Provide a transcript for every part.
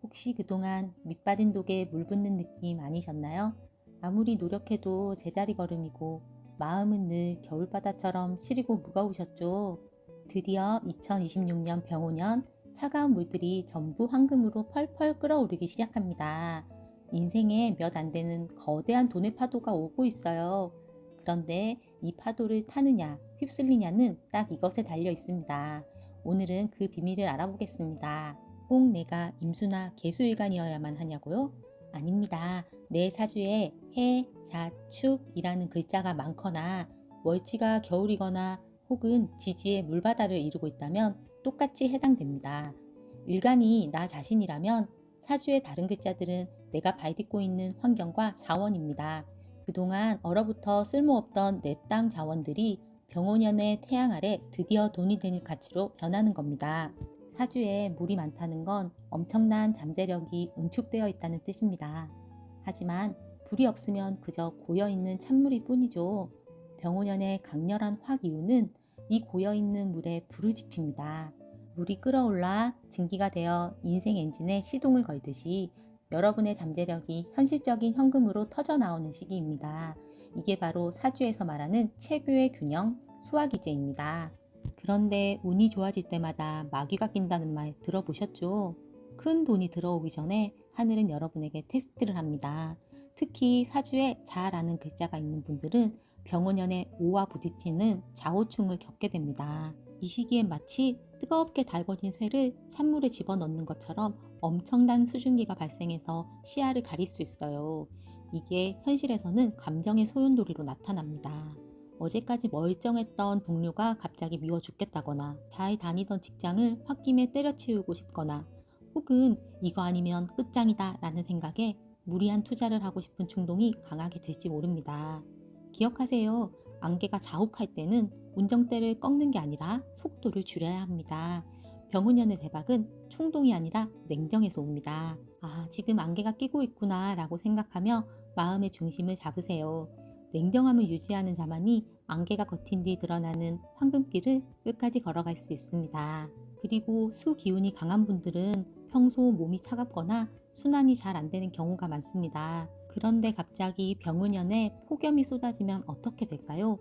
혹시 그동안 밑 빠진 독에 물 붓는 느낌 아니셨나요? 아무리 노력해도 제자리 걸음이고 마음은 늘 겨울바다처럼 시리고 무거우셨죠. 드디어 2026년 병오년 차가운 물들이 전부 황금으로 펄펄 끓어오르기 시작합니다. 인생에 몇 안 되는 거대한 돈의 파도가 오고 있어요. 그런데 이 파도를 타느냐, 휩쓸리냐는 딱 이것에 달려 있습니다. 오늘은 그 비밀을 알아보겠습니다. 꼭 내가 임수나 개수일간이어야만 하냐고요? 아닙니다. 내 사주에 해, 자, 축이라는 글자가 많거나 월지가 겨울이거나 혹은 지지의 물바다를 이루고 있다면 똑같이 해당됩니다. 일간이 나 자신이라면 사주의 다른 글자들은 내가 발딛고 있는 환경과 자원입니다. 그동안 얼어붙어 쓸모없던 내 땅 자원들이 병오년의 태양 아래 드디어 돈이 되는 가치로 변하는 겁니다. 사주에 물이 많다는 건 엄청난 잠재력이 응축되어 있다는 뜻입니다. 하지만 불이 없으면 그저 고여있는 찬물일 뿐이죠. 병오년의 강렬한 화기운은 이 고여있는 물에 불을 지핍니다. 물이 끓어올라 증기가 되어 인생 엔진에 시동을 걸듯이 여러분의 잠재력이 현실적인 현금으로 터져 나오는 시기입니다. 이게 바로 사주에서 말하는 체교의 균형, 수화기제입니다. 그런데 운이 좋아질 때마다 마귀가 낀다는 말 들어보셨죠? 큰 돈이 들어오기 전에 하늘은 여러분에게 테스트를 합니다. 특히 사주에 자라는 글자가 있는 분들은 병오년에 오와 부딪히는 좌우충을 겪게 됩니다. 이 시기엔 마치 뜨겁게 달궈진 쇠를 찬물에 집어넣는 것처럼 엄청난 수증기가 발생해서 시야를 가릴 수 있어요. 이게 현실에서는 감정의 소용돌이로 나타납니다. 어제까지 멀쩡했던 동료가 갑자기 미워 죽겠다거나 잘 다니던 직장을 홧김에 때려치우고 싶거나 혹은 이거 아니면 끝장이다 라는 생각에 무리한 투자를 하고 싶은 충동이 강하게 들지 모릅니다. 기억하세요. 안개가 자욱할 때는 운정대를 꺾는 게 아니라 속도를 줄여야 합니다. 병훈년의 대박은 충동이 아니라 냉정에서 옵니다. 아, 지금 안개가 끼고 있구나 라고 생각하며 마음의 중심을 잡으세요. 냉정함을 유지하는 자만이 안개가 걷힌 뒤 드러나는 황금길을 끝까지 걸어갈 수 있습니다. 그리고 수 기운이 강한 분들은 평소 몸이 차갑거나 순환이 잘 안 되는 경우가 많습니다. 그런데 갑자기 병은연에 폭염이 쏟아지면 어떻게 될까요?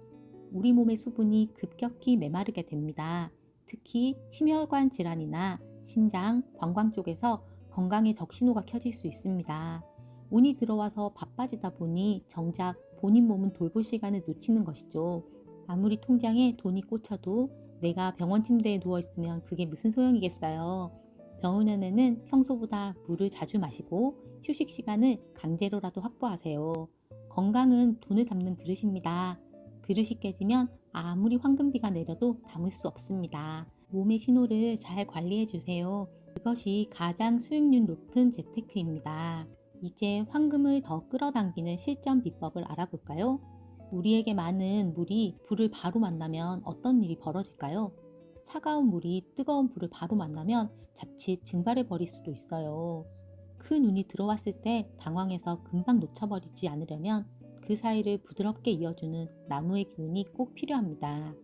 우리 몸의 수분이 급격히 메마르게 됩니다. 특히 심혈관 질환이나 신장, 방광 쪽에서 건강에 적신호가 켜질 수 있습니다. 운이 들어와서 바빠지다 보니 정작 본인 몸은 돌볼 시간을 놓치는 것이죠. 아무리 통장에 돈이 꽂혀도 내가 병원 침대에 누워있으면 그게 무슨 소용이겠어요. 병원에는 평소보다 물을 자주 마시고 휴식 시간을 강제로라도 확보하세요. 건강은 돈을 담는 그릇입니다. 그릇이 깨지면 아무리 황금비가 내려도 담을 수 없습니다. 몸의 신호를 잘 관리해 주세요. 그것이 가장 수익률 높은 재테크입니다. 이제 황금을 더 끌어당기는 실전 비법을 알아볼까요? 우리에게 많은 물이 불을 바로 만나면 어떤 일이 벌어질까요? 차가운 물이 뜨거운 불을 바로 만나면 자칫 증발해 버릴 수도 있어요. 큰 운이 들어왔을 때 당황해서 금방 놓쳐버리지 않으려면 그 사이를 부드럽게 이어주는 나무의 기운이 꼭 필요합니다.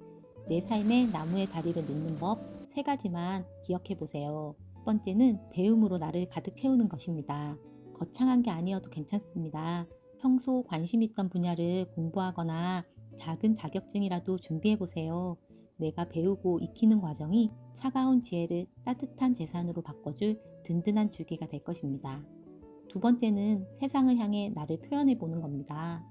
내 삶에 나무의 다리를 놓는 법 3가지만 기억해 보세요. 첫 번째는 배움으로 나를 가득 채우는 것입니다. 거창한 게 아니어도 괜찮습니다. 평소 관심 있던 분야를 공부하거나 작은 자격증이라도 준비해 보세요. 내가 배우고 익히는 과정이 차가운 지혜를 따뜻한 재산으로 바꿔줄 든든한 줄기가 될 것입니다. 두 번째는 세상을 향해 나를 표현해 보는 겁니다.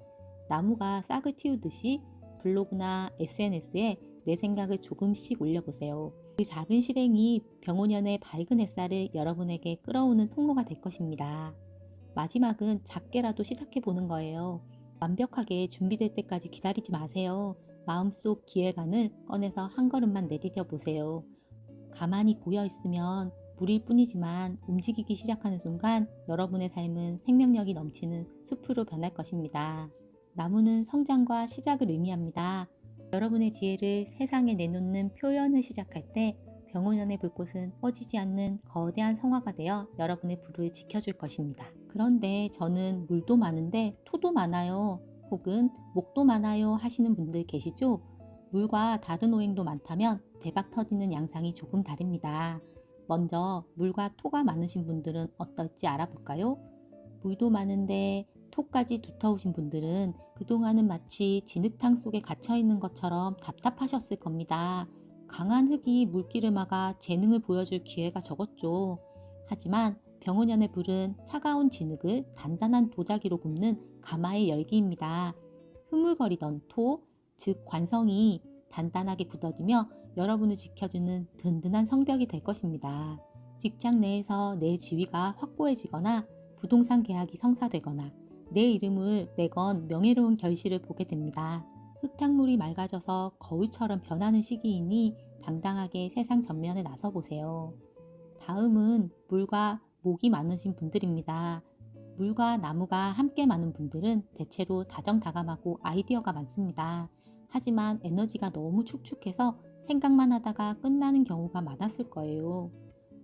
나무가 싹을 틔우듯이 블로그나 SNS에 내 생각을 조금씩 올려보세요. 그 작은 실행이 병오년의 밝은 햇살을 여러분에게 끌어오는 통로가 될 것입니다. 마지막은 작게라도 시작해 보는 거예요. 완벽하게 준비될 때까지 기다리지 마세요. 마음속 기획안을 꺼내서 한 걸음만 내디뎌 보세요. 가만히 고여 있으면 물일 뿐이지만 움직이기 시작하는 순간 여러분의 삶은 생명력이 넘치는 숲으로 변할 것입니다. 나무는 성장과 시작을 의미합니다. 여러분의 지혜를 세상에 내놓는 표현을 시작할 때 병오년의 불꽃은 꺼지지 않는 거대한 성화가 되어 여러분의 불을 지켜줄 것입니다. 그런데 저는 물도 많은데 토도 많아요. 혹은 목도 많아요 하시는 분들 계시죠? 물과 다른 오행도 많다면 대박 터지는 양상이 조금 다릅니다. 먼저 물과 토가 많으신 분들은 어떨지 알아볼까요? 물도 많은데 토까지 두터우신 분들은 그동안은 마치 진흙탕 속에 갇혀 있는 것처럼 답답하셨을 겁니다. 강한 흙이 물길을 막아 재능을 보여줄 기회가 적었죠. 하지만 병원연의 불은 차가운 진흙을 단단한 도자기로 굽는 가마의 열기입니다. 흐물거리던 토, 즉 관성이 단단하게 굳어지며 여러분을 지켜주는 든든한 성벽이 될 것입니다. 직장 내에서 내 지위가 확고해지거나 부동산 계약이 성사되거나 내 이름을 내건 명예로운 결실을 보게 됩니다. 흙탕물이 맑아져서 거울처럼 변하는 시기이니 당당하게 세상 전면에 나서보세요. 다음은 물과 목이 많으신 분들입니다. 물과 나무가 함께 많은 분들은 대체로 다정다감하고 아이디어가 많습니다. 하지만 에너지가 너무 축축해서 생각만 하다가 끝나는 경우가 많았을 거예요.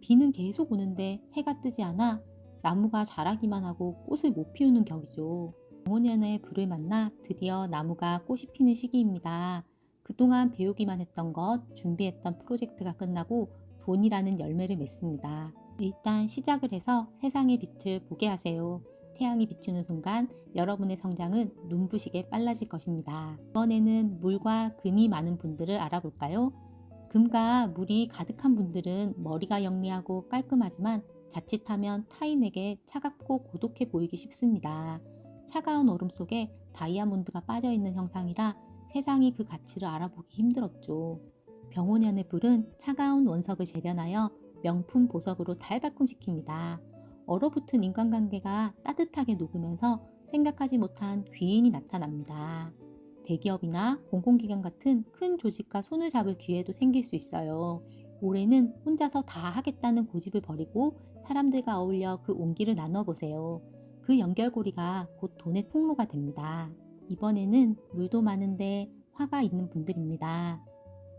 비는 계속 오는데 해가 뜨지 않아 나무가 자라기만 하고 꽃을 못 피우는 격이죠. 병원연의 불을 만나 드디어 나무가 꽃이 피는 시기입니다. 그동안 배우기만 했던 것, 준비했던 프로젝트가 끝나고 돈이라는 열매를 맺습니다. 일단 시작을 해서 세상의 빛을 보게 하세요. 태양이 비추는 순간 여러분의 성장은 눈부시게 빨라질 것입니다. 이번에는 물과 금이 많은 분들을 알아볼까요? 금과 물이 가득한 분들은 머리가 영리하고 깔끔하지만 자칫하면 타인에게 차갑고 고독해 보이기 쉽습니다. 차가운 얼음 속에 다이아몬드가 빠져있는 형상이라 세상이 그 가치를 알아보기 힘들었죠. 병원연의 불은 차가운 원석을 재련하여 명품 보석으로 달바꿈시킵니다. 얼어붙은 인간관계가 따뜻하게 녹으면서 생각하지 못한 귀인이 나타납니다. 대기업이나 공공기관 같은 큰 조직과 손을 잡을 기회도 생길 수 있어요. 올해는 혼자서 다 하겠다는 고집을 버리고 사람들과 어울려 그 온기를 나눠보세요. 그 연결고리가 곧 돈의 통로가 됩니다. 이번에는 물도 많은데 화가 있는 분들입니다.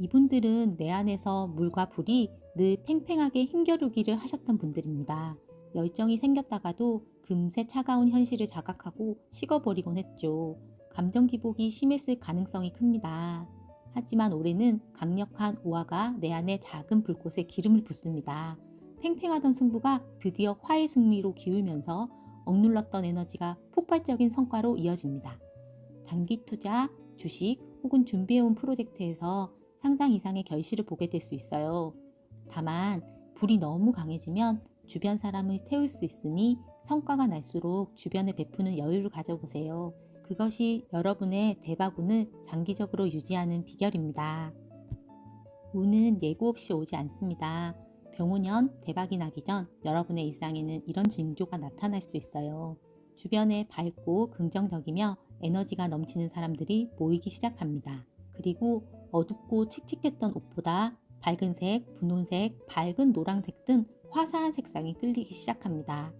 이분들은 내 안에서 물과 불이 늘 팽팽하게 힘겨루기를 하셨던 분들입니다. 열정이 생겼다가도 금세 차가운 현실을 자각하고 식어버리곤 했죠. 감정 기복이 심했을 가능성이 큽니다. 하지만 올해는 강력한 오화가 내 안에 작은 불꽃에 기름을 붓습니다. 팽팽하던 승부가 드디어 화의 승리로 기울면서 억눌렀던 에너지가 폭발적인 성과로 이어집니다. 단기 투자, 주식 혹은 준비해온 프로젝트에서 상상 이상의 결실을 보게 될 수 있어요. 다만 불이 너무 강해지면 주변 사람을 태울 수 있으니 성과가 날수록 주변에 베푸는 여유를 가져보세요. 그것이 여러분의 대박운을 장기적으로 유지하는 비결입니다. 운은 예고 없이 오지 않습니다. 병오년 대박이 나기 전 여러분의 일상에는 이런 징조가 나타날 수 있어요. 주변에 밝고 긍정적이며 에너지가 넘치는 사람들이 모이기 시작합니다. 그리고 어둡고 칙칙했던 옷보다 밝은색, 분홍색, 밝은 노란색 등 화사한 색상이 끌리기 시작합니다.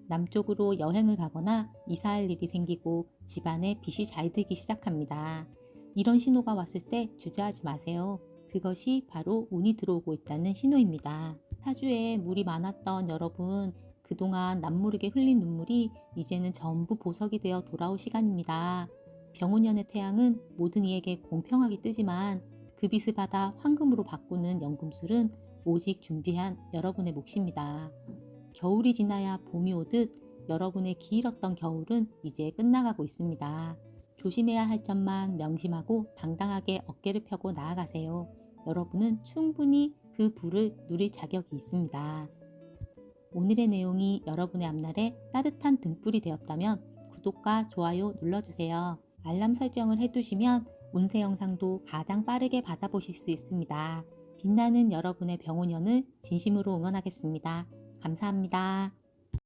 남쪽으로 여행을 가거나 이사할 일이 생기고 집안에 빛이 잘 들기 시작합니다. 이런 신호가 왔을 때 주저하지 마세요. 그것이 바로 운이 들어오고 있다는 신호입니다. 사주에 물이 많았던 여러분, 그동안 남모르게 흘린 눈물이 이제는 전부 보석이 되어 돌아올 시간입니다. 병오년의 태양은 모든 이에게 공평하게 뜨지만 그 빛을 받아 황금으로 바꾸는 연금술은 오직 준비한 여러분의 몫입니다. 겨울이 지나야 봄이 오듯 여러분의 길었던 겨울은 이제 끝나가고 있습니다. 조심해야 할 점만 명심하고 당당하게 어깨를 펴고 나아가세요. 여러분은 충분히 그 불을 누릴 자격이 있습니다. 오늘의 내용이 여러분의 앞날에 따뜻한 등불이 되었다면 구독과 좋아요 눌러주세요. 알람 설정을 해두시면 운세 영상도 가장 빠르게 받아보실 수 있습니다. 빛나는 여러분의 병오년을 진심으로 응원하겠습니다. 감사합니다.